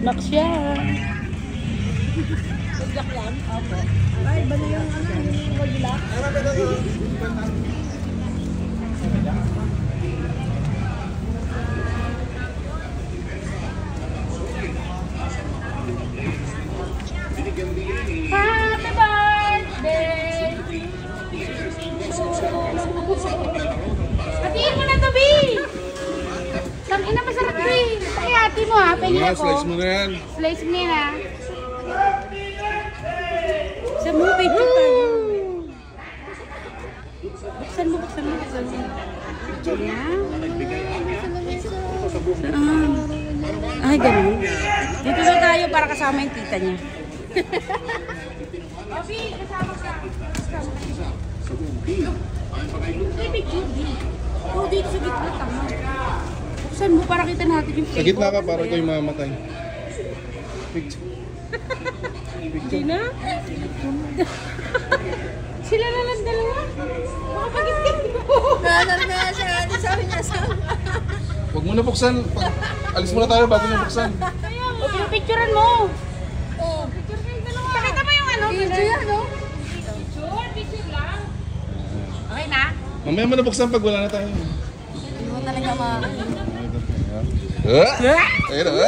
Nak siya. Jack lang? Opo. Ay, iba na yung ano, yung wagila? Happy birthday! Hatiin mo na to, B! Tangina, masarap to eh. Pakihati mo ha, pengi ako. Slice mo na yan. Slice mo yan ha. Sa movie pa tayo. Buksan mo, buksan mo, buksan mo. Yan. Saan? Ay, ganun. Dito na tayo para kasama yung tita niya. Obi, kasama ka. Ay, picture din. Oh, dito sa gitna, tama. Buksan mo para kita natin yung flavor. Sa gitna ka para ikaw yung mamatay. Picture. Hindi na? Sila na lang dalawa. Makapagit-git mo. Nanan na siya. Sabi niya sa... Huwag mo na buksan. Alis muna tayo bago na buksan. O, pinapicturean mo. Oh. Picture kayo dalawa. Pakita mo yung ano. Video yan, no? Picture, picture lang. Okay na? Mamaya mo na buksan pag wala na tayo. Hindi mo talaga makakita. Ayun na.